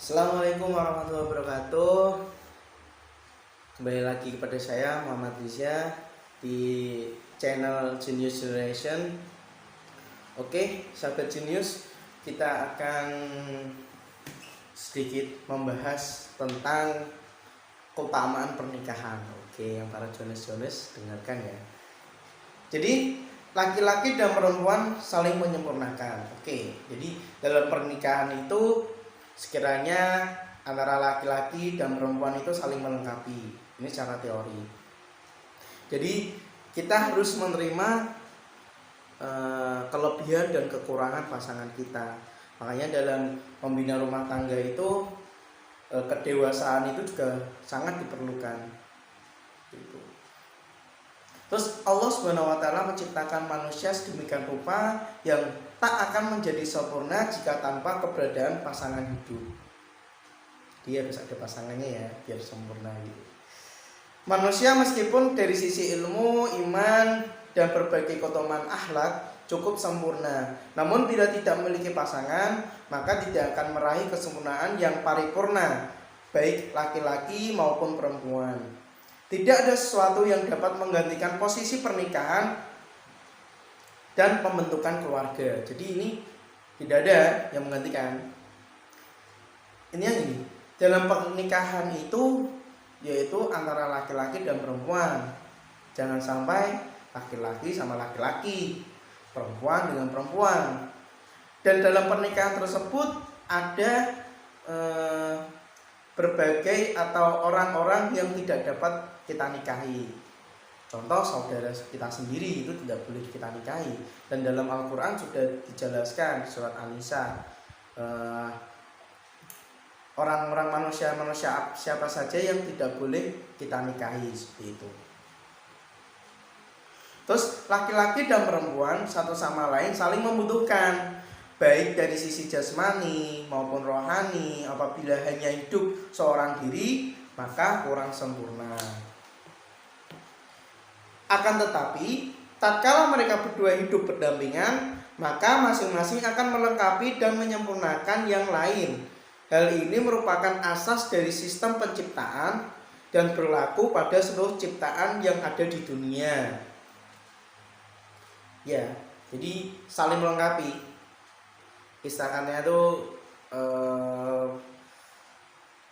Assalamualaikum warahmatullahi wabarakatuh. Kembali lagi kepada saya Muhammad Rizya di channel Genius Generation. Oke, sahabat Genius, kita akan sedikit membahas tentang keutamaan pernikahan. Oke, yang para Jones dengarkan ya. Jadi laki-laki dan perempuan saling menyempurnakan. Oke, jadi dalam pernikahan itu sekiranya antara laki-laki dan perempuan itu saling melengkapi. Ini secara teori. Jadi kita harus menerima kelebihan dan kekurangan pasangan kita. Makanya dalam membina rumah tangga itu kedewasaan itu juga sangat diperlukan. Gitu. Terus Allah Subhanahu wa taala menciptakan manusia sedemikian rupa yang tak akan menjadi sempurna jika tanpa keberadaan pasangan hidup. Dia harus ada pasangannya ya, biar sempurna gitu. Manusia meskipun dari sisi ilmu, iman, dan berbagai keutamaan akhlak cukup sempurna, namun bila tidak memiliki pasangan, maka tidak akan meraih kesempurnaan yang paripurna, baik laki-laki maupun perempuan. Tidak ada sesuatu yang dapat menggantikan posisi pernikahan dan pembentukan keluarga. Jadi ini tidak ada yang menggantikan. Ini yang ini. Dalam pernikahan itu yaitu antara laki-laki dan perempuan. Jangan sampai laki-laki sama laki-laki, perempuan dengan perempuan. Dan dalam pernikahan tersebut ada berbagai atau orang-orang yang tidak dapat kita nikahi. Contoh saudara kita sendiri itu tidak boleh kita nikahi. Dan dalam Al-Quran sudah dijelaskan surat An-Nisa, orang-orang manusia siapa saja yang tidak boleh kita nikahi, seperti itu. Terus laki-laki dan perempuan satu sama lain saling membutuhkan, baik dari sisi jasmani maupun rohani. Apabila hanya hidup seorang diri, maka kurang sempurna. Akan tetapi, tatkala mereka berdua hidup berdampingan, maka masing-masing akan melengkapi dan menyempurnakan yang lain. Hal ini merupakan asas dari sistem penciptaan dan berlaku pada seluruh ciptaan yang ada di dunia. Ya, jadi saling melengkapi. Istilahnya itu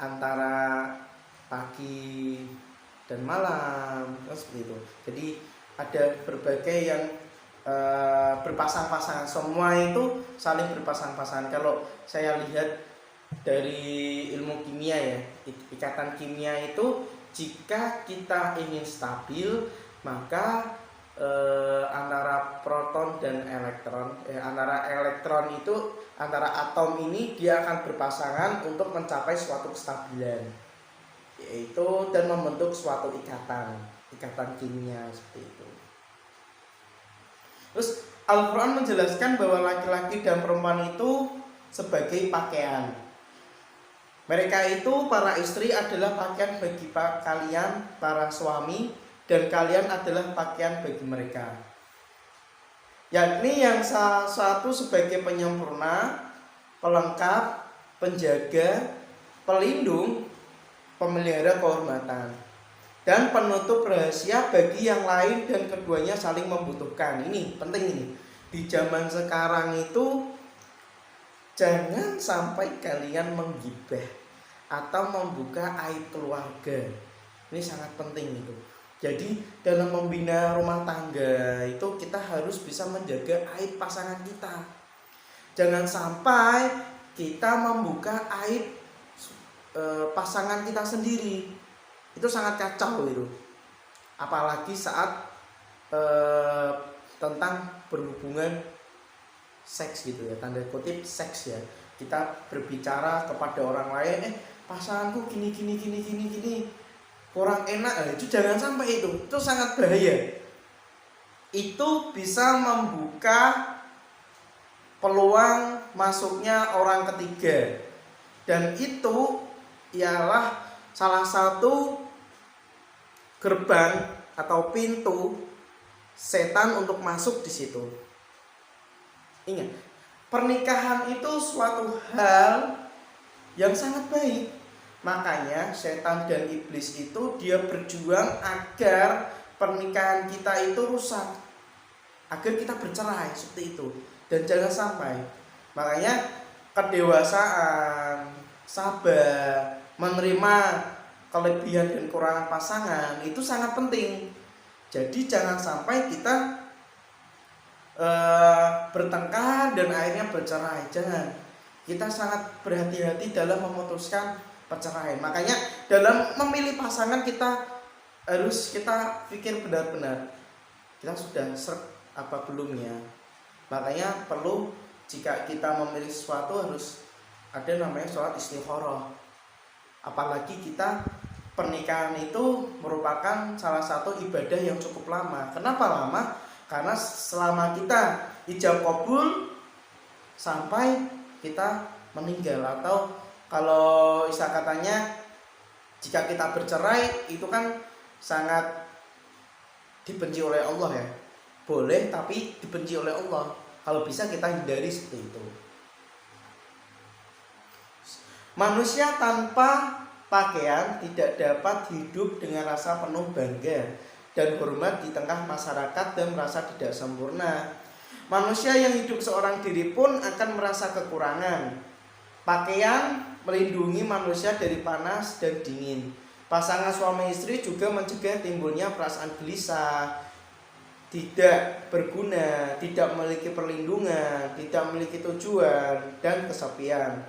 antara pagi dan malam, seperti itu. Jadi ada berbagai yang berpasang-pasangan, semua itu saling berpasang-pasangan. Kalau saya lihat dari ilmu kimia ya, ikatan kimia itu jika kita ingin stabil, maka antara proton dan elektron, antara elektron itu, antara atom ini dia akan berpasangan untuk mencapai suatu kestabilan, yaitu dan membentuk suatu ikatan kimia seperti itu. Terus Al-Quran menjelaskan bahwa laki-laki dan perempuan itu sebagai pakaian. Mereka itu para istri adalah pakaian bagi kalian para suami, dan kalian adalah pakaian bagi mereka. Yakni yang satu sebagai penyempurna, pelengkap, penjaga, pelindung, pemelihara kehormatan, dan penutup rahasia bagi yang lain, dan keduanya saling membutuhkan. Ini penting ini. Di zaman sekarang itu jangan sampai kalian menggibah atau membuka aib keluarga. Ini sangat penting itu. Jadi dalam membina rumah tangga itu kita harus bisa menjaga aib pasangan kita. Jangan sampai kita membuka aib pasangan kita sendiri. Itu sangat kacau itu. Apalagi saat tentang berhubungan seks gitu ya, tanda kutip seks ya. Kita berbicara kepada orang lain, pasanganku gini kurang enak, itu jangan sampai itu sangat bahaya. Itu bisa membuka peluang masuknya orang ketiga, dan itu ialah salah satu gerbang atau pintu setan untuk masuk di situ. Ingat, pernikahan itu suatu hal yang sangat baik. Makanya setan dan iblis itu dia berjuang agar pernikahan kita itu rusak, agar kita bercerai seperti itu. Dan jangan sampai. Makanya kedewasaan, sabar, menerima kelebihan dan kekurangan pasangan itu sangat penting. Jadi jangan sampai kita bertengkar dan akhirnya bercerai. Jangan. Kita sangat berhati-hati dalam memutuskan perceraian. Makanya dalam memilih pasangan kita harus kita pikir benar-benar, kita sudah serp apa belum ya. Makanya perlu jika kita memilih sesuatu harus ada namanya sholat istikharah. Apalagi kita pernikahan itu merupakan salah satu ibadah yang cukup lama. Kenapa lama? Karena selama kita ijab kabul sampai kita meninggal, atau kalau istilah katanya jika kita bercerai itu kan sangat dibenci oleh Allah ya. Boleh tapi dibenci oleh Allah. Kalau bisa kita hindari seperti itu. Manusia tanpa pakaian tidak dapat hidup dengan rasa penuh bangga dan hormat di tengah masyarakat dan merasa tidak sempurna. Manusia yang hidup seorang diri pun akan merasa kekurangan. Pakaian melindungi manusia dari panas dan dingin. Pasangan suami istri juga mencegah timbulnya perasaan gelisah, tidak berguna, tidak memiliki perlindungan, tidak memiliki tujuan, dan kesepian.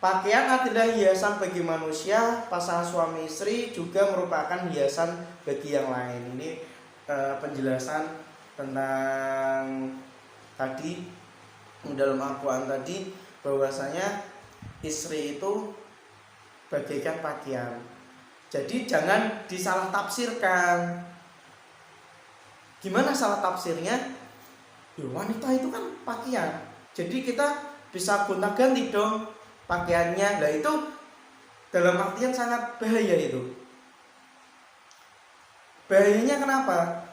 Pakaian adalah hiasan bagi manusia. Pasangan suami istri juga merupakan hiasan bagi yang lain. Ini penjelasan tentang tadi dalam Al-Quran tadi, bahwasanya istri itu bagaikan pakaian. Jadi jangan disalah tafsirkan. Gimana salah tafsirnya? Wanita itu kan pakaian, jadi kita bisa gonta-ganti dong pakaiannya. Nah itu dalam artian sangat bahaya itu. Bahayanya kenapa?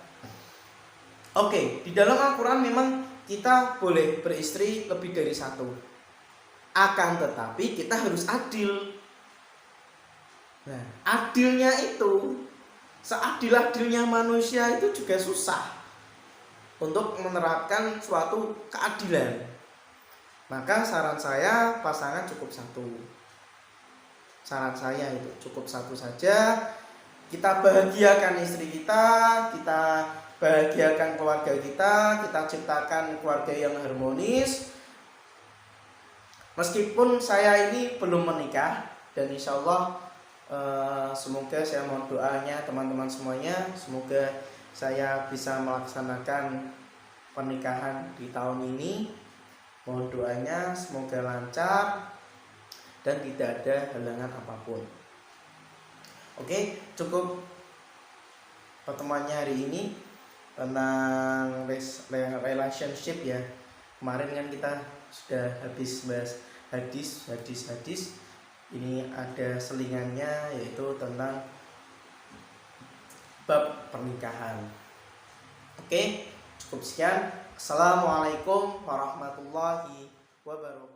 Oke, di dalam Al-Quran memang kita boleh beristri lebih dari satu. Akan tetapi kita harus adil. Nah, adilnya itu, seadil-adilnya manusia itu juga susah untuk menerapkan suatu keadilan. Maka saran saya pasangan cukup satu. Saran saya itu cukup satu saja. Kita bahagiakan istri kita, kita bahagiakan keluarga kita ciptakan keluarga yang harmonis. Meskipun saya ini belum menikah, dan insya Allah semoga saya mohon doanya teman-teman semuanya, semoga saya bisa melaksanakan pernikahan di tahun ini. Mohon doanya semoga lancar dan tidak ada halangan apapun. Oke, cukup pertemuannya hari ini tentang relationship ya. Kemarin kan kita sudah habis bahas hadis. Ini ada selingannya, yaitu tentang bab pernikahan. Oke, cukup sekian. Assalamualaikum warahmatullahi wabarakatuh.